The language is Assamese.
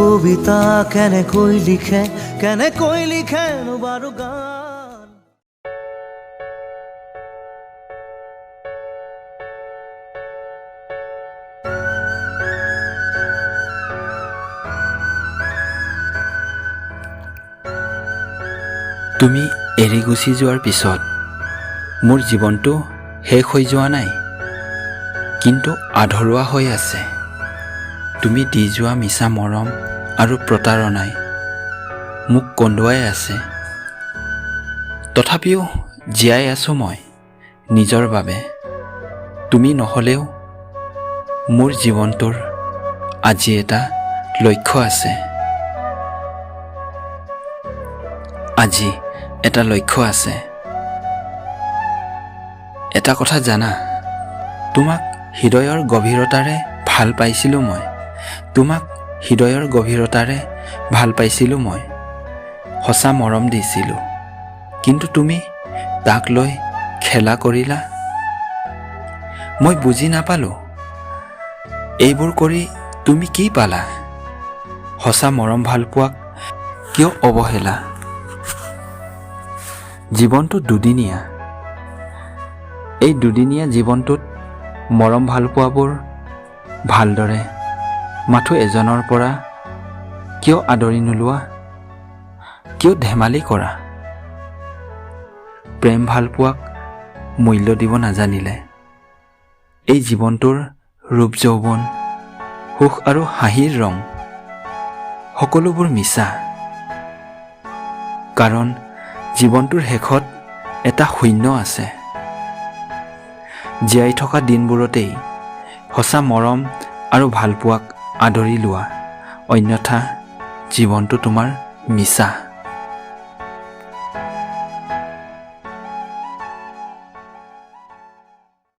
কবিতা কেনেকৈ লিখে বাৰু গান। তুমি এৰি গুচি যোৱাৰ পিছত মোৰ জীৱনটো শেষ হৈ যোৱা নাই, কিন্তু আধৰুৱা হৈ আছে। তুমি দি যোৱা মিছা মৰম আৰু প্ৰতাৰণাই মোক কন্দুৱাই আছে। তথাপিও জীয়াই আছোঁ মই নিজৰ বাবে। তুমি নহ'লেও মোৰ জীৱনটোৰ আজি এটা লক্ষ্য আছে। আজি এটা লক্ষ্য আছে। এটা কথা জানা, তোমাক হৃদয়ৰ গভীৰতাৰে ভাল পাইছিলোঁ মই। তোমাক হৃদয়ৰ গভীৰতাৰে ভাল পাইছিলোঁ মই। সঁচা মৰম দিছিলোঁ, কিন্তু তুমি তাক লৈ খেলা কৰিলা। মই বুজি নাপালোঁ, এইবোৰ কৰি তুমি কি পালা? সঁচা মৰম ভালপোৱাক কিয় অৱহেলা? জীৱনটো দুদিনীয়া। এই দুদিনীয়া জীৱনটোত মৰম ভালপোৱাবোৰ ভালদৰে মাথো এজনৰ পৰা কিয় আদৰি নোলোৱা? কিয় ধেমালি কৰা? প্ৰেম ভালপোৱাক মূল্য দিব নাজানিলে এই জীৱনটোৰ ৰূপ যৌৱন, সুখ আৰু হাঁহিৰ ৰং সকলোবোৰ মিছা। কাৰণ জীৱনটোৰ শেষত এটা শূন্য আছে। জীয়াই থকা দিনবোৰতেই সঁচা মৰম আৰু ভালপোৱাক আদৰি লোৱা, অন্যথা জীৱনটো তোমাৰ মিছা।